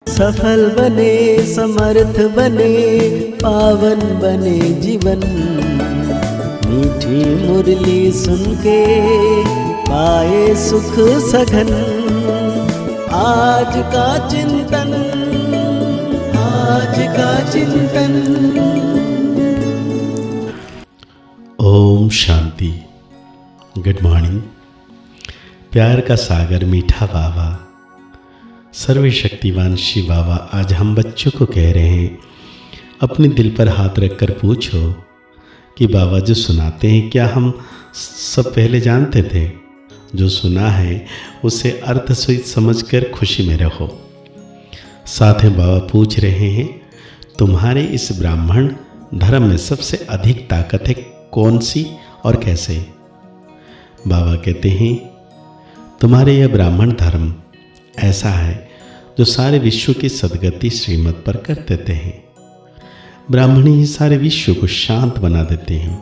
सफल बने, समर्थ बने, पावन बने जीवन। मीठी मुरली सुन के पाए सुख सघन। आज का चिंतन, आज का चिंतन। ओम शांति। Good morning. प्यार का सागर मीठा बाबा, सर्वशक्तिवान शिव बाबा आज हम बच्चों को कह रहे हैं, अपने दिल पर हाथ रखकर पूछो कि बाबा जो सुनाते हैं क्या हम सब पहले जानते थे? जो सुना है उसे अर्थ सहित समझकर खुशी में रहो। साथ में बाबा पूछ रहे हैं, तुम्हारे इस ब्राह्मण धर्म में सबसे अधिक ताकत है कौन सी और कैसे? बाबा कहते हैं, तुम्हारे यह ब्राह्मण धर्म ऐसा है जो सारे विश्व की सद्गति श्रीमत पर कर देते हैं। ब्राह्मण ही सारे विश्व को शांत बना देते हैं।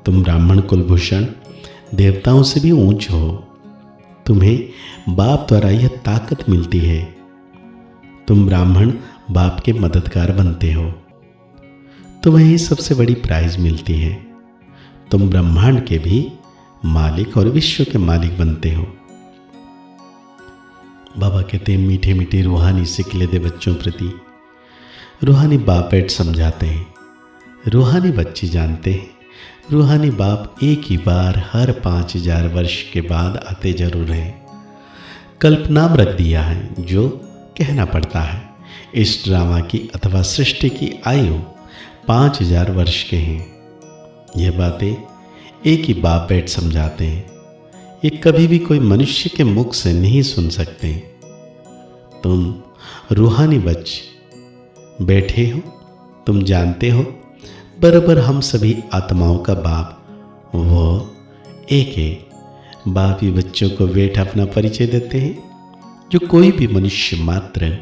तुम ब्राह्मण कुलभूषण देवताओं से भी ऊंच हो। तुम्हें बाप द्वारा यह ताकत मिलती है। तुम ब्राह्मण बाप के मददगार बनते हो। तुम्हें ही सबसे बड़ी प्राइज मिलती है। तुम ब्रह्मांड के भी मालिक और विश्व के मालिक बनते हो। बाबा कहते हैं, मीठे मीठे रूहानी सिखले दे बच्चों प्रति। रूहानी बाप बैठ समझाते हैं। रूहानी बच्चे जानते हैं, रूहानी बाप एक ही बार हर 5000 वर्ष के बाद आते जरूर हैं। कल्पनाम रख दिया है जो कहना पड़ता है। इस ड्रामा की अथवा सृष्टि की आयु 5000 वर्ष के हैं। यह बातें एक ही बाप बैठ समझाते हैं। ये कभी भी कोई मनुष्य के मुख से नहीं सुन सकते। तुम रूहानी बच्चे बैठे हो, तुम जानते हो बराबर हम सभी आत्माओं का बाप वो एक है। बाप ही बच्चों को बैठ अपना परिचय देते हैं जो कोई भी मनुष्य मात्र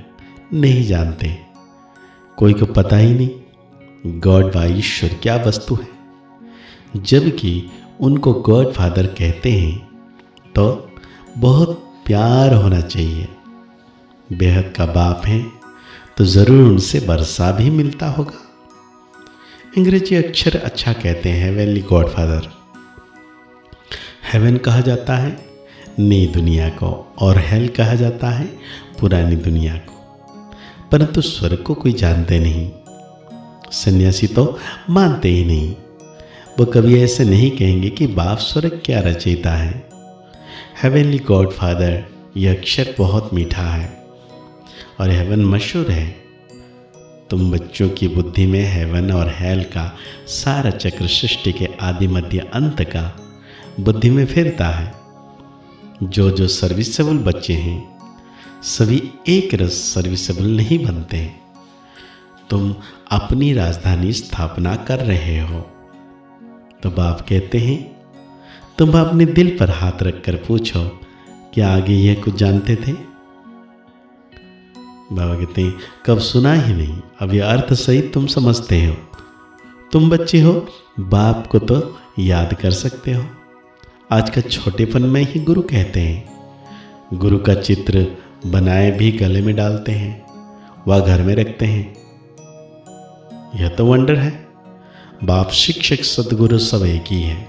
नहीं जानते। कोई को पता ही नहीं गॉड व ईश्वर क्या वस्तु है। जबकि उनको गॉड फादर कहते हैं तो बहुत प्यार होना चाहिए। बेहद का बाप है तो ज़रूर उनसे वर्षा भी मिलता होगा। अंग्रेजी अक्षर अच्छा कहते हैं हेवनली गॉड फादर। हेवन कहा जाता है नई दुनिया को और हेल कहा जाता है पुरानी दुनिया को। परंतु स्वर्ग को कोई जानते नहीं। सन्यासी तो मानते ही नहीं। वो कभी ऐसे नहीं कहेंगे कि बाप स्वर्ग क्या रचयिता है। हेवनली गॉड फादर यह अक्षर बहुत मीठा है और हेवन मशहूर है। तुम बच्चों की बुद्धि में हेवन और हेल का सारा चक्र सृष्टि के आदि मध्य अंत का बुद्धि में फिरता है। जो जो सर्विसेबल बच्चे हैं सभी एक रस सर्विसेबल नहीं बनते। तुम अपनी राजधानी स्थापना कर रहे हो। तो बाप कहते हैं, तुम अपने दिल पर हाथ रखकर पूछो, क्या आगे यह कुछ जानते थे? बाबा कहते हैं, कब सुना ही नहीं, अब यह अर्थ सहित तुम समझते हो। तुम बच्चे हो, बाप को तो याद कर सकते हो। आज का छोटेपन में ही गुरु कहते हैं। गुरु का चित्र बनाए भी गले में डालते हैं, वह घर में रखते हैं। यह तो वंडर है। बाप शिक्षक सदगुरु सब एक ही है।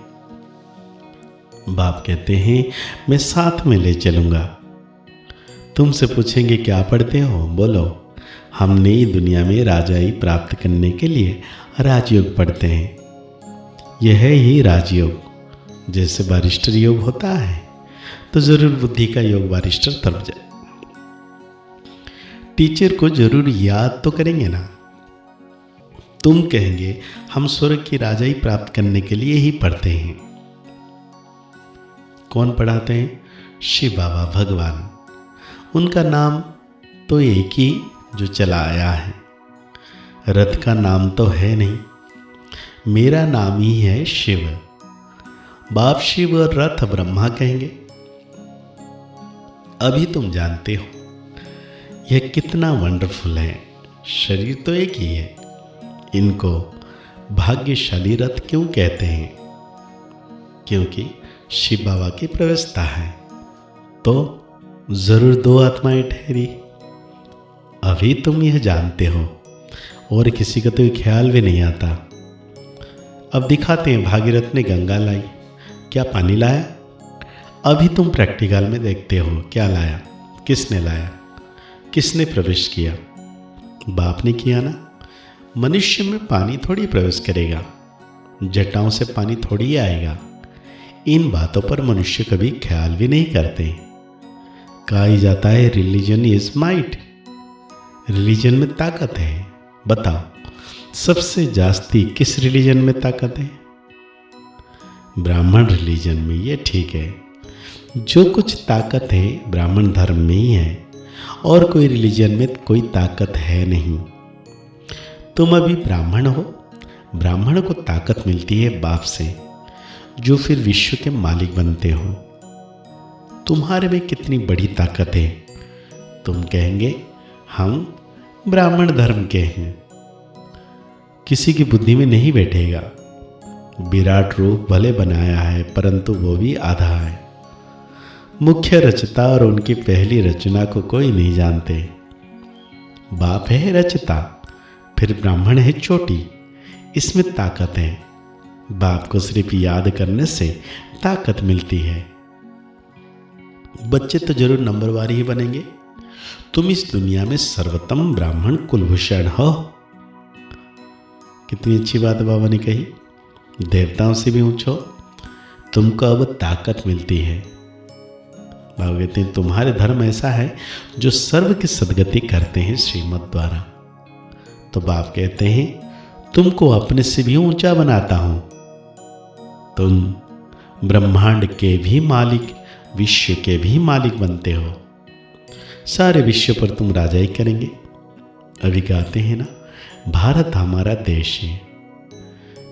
बाप कहते हैं, मैं साथ में ले चलूंगा। तुमसे पूछेंगे क्या पढ़ते हो? बोलो, हम नई दुनिया में राजाई प्राप्त करने के लिए राजयोग पढ़ते हैं। यह है ही राजयोग। जैसे बारिस्टर योग होता है तो जरूर बुद्धि का योग बारिस्टर तब जाए। टीचर को जरूर याद तो करेंगे ना। तुम कहेंगे हम स्वर्ग की राजाई प्राप्त करने के लिए ही पढ़ते हैं। कौन पढ़ाते हैं? शिव बाबा भगवान। उनका नाम तो एक ही जो चला आया है। रथ का नाम तो है नहीं, मेरा नाम ही है शिव। बाप शिव और रथ ब्रह्मा कहेंगे। अभी तुम जानते हो यह कितना वंडरफुल है। शरीर तो एक ही है। इनको भाग्यशाली रथ क्यों कहते हैं? क्योंकि शिव बाबा की प्रवेशता है। तो जरूर दो आत्माएं ठहरी, अभी तुम यह जानते हो और किसी का तो ये ख्याल भी नहीं आता। अब दिखाते हैं, भागीरथ ने गंगा लाई, क्या पानी लाया? अभी तुम प्रैक्टिकल में देखते हो क्या लाया, किसने लाया, किसने प्रवेश किया? बाप ने किया ना। मनुष्य में पानी थोड़ी प्रवेश करेगा, जटाओं से पानी थोड़ी आएगा। इन बातों पर मनुष्य कभी ख्याल भी नहीं करते। कहा ही जाता है रिलीजन इज माइट, रिलीजन में ताकत है। बताओ सबसे जास्ती किस रिलीजन में ताकत है? ब्राह्मण रिलीजन में। ये ठीक है, जो कुछ ताकत है ब्राह्मण धर्म में ही है, और कोई रिलीजन में कोई ताकत है नहीं। तुम अभी ब्राह्मण हो, ब्राह्मण को ताकत मिलती है बाप से, जो फिर विश्व के मालिक बनते हो। तुम्हारे में कितनी बड़ी ताकत है। तुम कहेंगे हम ब्राह्मण धर्म के हैं। किसी की बुद्धि में नहीं बैठेगा। विराट रूप भले बनाया है, परंतु वो भी आधा है। मुख्य रचता और उनकी पहली रचना को कोई नहीं जानते। बाप है रचता, फिर ब्राह्मण है चोटी। इसमें ताकत है। बाप को सिर्फ याद करने से ताकत मिलती है। बच्चे तो जरूर नंबरवार ही बनेंगे। तुम इस दुनिया में सर्वोत्तम ब्राह्मण कुलभूषण हो। कितनी अच्छी बात बाबा ने कही। देवताओं से भी ऊंचो, तुमको अब ताकत मिलती है। बाबा कहते हैं तुम्हारे धर्म ऐसा है जो सर्व की सदगति करते हैं श्रीमत द्वारा। तो बाप कहते हैं तुमको अपने से भी ऊंचा बनाता हूं। तुम ब्रह्मांड के भी मालिक, विश्व के भी मालिक बनते हो। सारे विश्व पर तुम राजाई करेंगे। अभी गाते हैं ना, भारत हमारा देश है।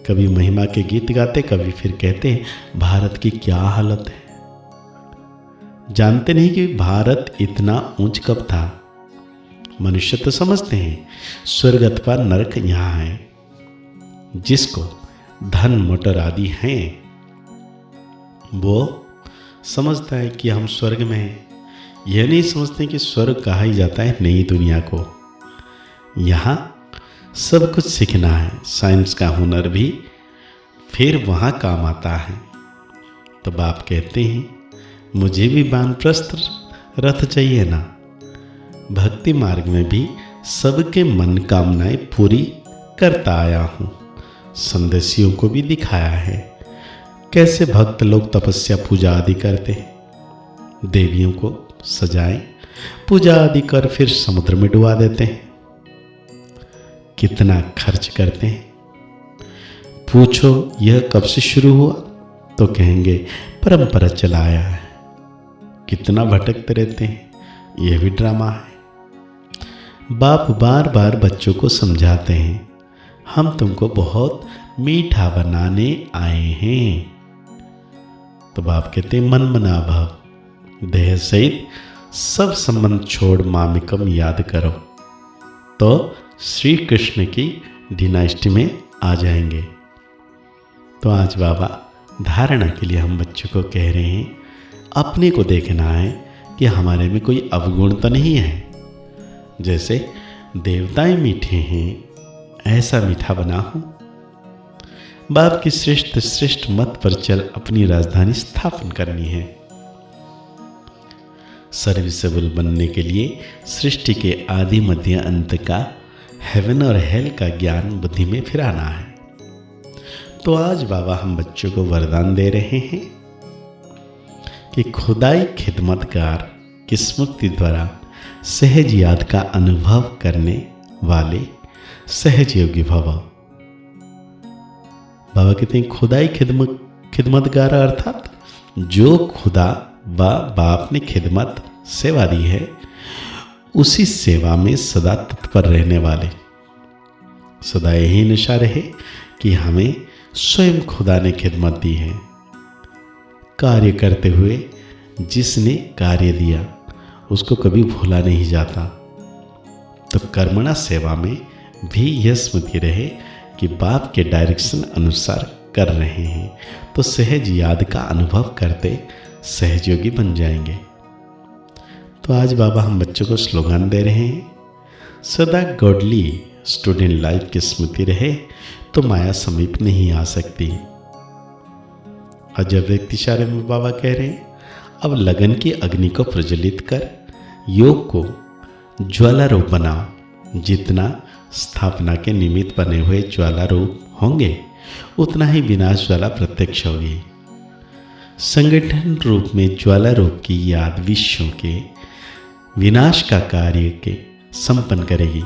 कभी महिमा के गीत गाते, कभी फिर कहते हैं भारत की क्या हालत है। जानते नहीं कि भारत इतना ऊंच कब था। मनुष्य तो समझते हैं स्वर्ग अथवा नरक यहाँ है। जिसको धन मोटर आदि हैं वो समझता है कि हम स्वर्ग में हैं। यह नहीं समझते कि स्वर्ग कहा ही जाता है नई दुनिया को। यहाँ सब कुछ सीखना है, साइंस का हुनर भी फिर वहाँ काम आता है। तो बाप कहते हैं मुझे भी वानप्रस्थ रथ चाहिए ना। भक्ति मार्ग में भी सबके मन कामनाएं पूरी करता आया हूँ। संदेशियों को भी दिखाया है कैसे भक्त लोग तपस्या पूजा आदि करते हैं। देवियों को सजाएं, पूजा आदि कर फिर समुद्र में डुबा देते हैं। कितना खर्च करते हैं। पूछो यह कब से शुरू हुआ तो कहेंगे परंपरा चला आया है। कितना भटकते रहते हैं, यह भी ड्रामा है। बाप बार बार बच्चों को समझाते हैं हम तुमको बहुत मीठा बनाने आए हैं। तो बाप कहते हैं मन मना भाव, देह सहित सब संबंध छोड़ मामिकम याद करो तो श्री कृष्ण की डिनास्टी में आ जाएंगे। तो आज बाबा धारणा के लिए हम बच्चों को कह रहे हैं अपने को देखना है कि हमारे में कोई अवगुण तो नहीं है। जैसे देवताएं मीठे हैं ऐसा मीठा बना हूं। बाप की श्रेष्ठ मत पर चल अपनी राजधानी स्थापन करनी है। सर्विसेबल बनने के लिए सृष्टि के आदि मध्य अंत का हेवन और हेल का ज्ञान बुद्धि में फिराना है। तो आज बाबा हम बच्चों को वरदान दे रहे हैं कि खुदाई खिदमतगार की स्मृति द्वारा सहज याद का अनुभव करने वाले सहज योगी भव। बाबा कहते हैं खुदाई खिदमतगार अर्थात जो खुदा व बाप ने खिदमत सेवा दी है उसी सेवा में सदा तत्पर रहने वाले। सदा यही नशा रहे कि हमें स्वयं खुदा ने खिदमत दी है। कार्य करते हुए जिसने कार्य दिया उसको कभी भूला नहीं जाता। तो कर्मणा सेवा में भी यह स्मृति रहे कि बाप के डायरेक्शन अनुसार कर रहे हैं तो सहज याद का अनुभव करते सहजयोगी बन जाएंगे। तो आज बाबा हम बच्चों को स्लोगन दे रहे हैं सदा गॉडली स्टूडेंट लाइफ की स्मृति रहे तो माया समीप नहीं आ सकती। अजब व्यक्ति इशारे में बाबा कह रहे हैं, अब लगन की अग्नि को प्रज्वलित कर योग को ज्वाला रूप बनाओ। जितना स्थापना के निमित्त बने हुए ज्वाला रूप होंगे उतना ही विनाश ज्वाला प्रत्यक्ष होगी। संगठन रूप में ज्वाला रूप की याद विश्वों के विनाश का कार्य के संपन्न करेगी।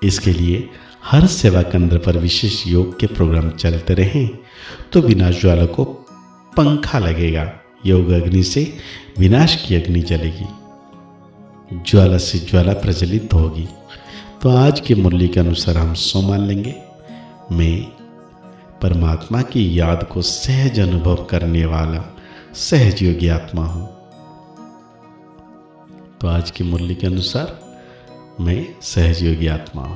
इसके लिए हर सेवा केंद्र पर विशेष योग के प्रोग्राम चलते रहें तो विनाश ज्वाला को पंखा लगेगा। योग अग्नि से विनाश की अग्नि जलेगी, ज्वाला से ज्वाला प्रज्वलित होगी। तो आज के मुरली के अनुसार हम सो मान लेंगे, मैं परमात्मा की याद को सहज अनुभव करने वाला सहज योगी आत्मा हूं। तो आज की मुरली के अनुसार मैं सहज योगी आत्मा हूं।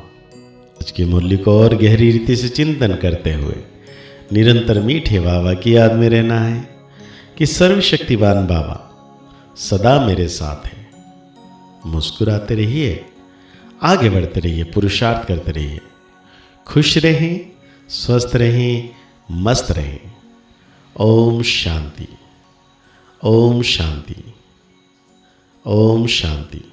आज की मुरली को और गहरी रीति से चिंतन करते हुए निरंतर मीठे बाबा की याद में रहना है कि सर्वशक्तिवान बाबा सदा मेरे साथ है। मुस्कुराते रहिए, आगे बढ़ते रहिए, पुरुषार्थ करते रहिए, खुश रहें, स्वस्थ रहें, मस्त रहें। ओम शांति, ओम शांति, ओम शांति।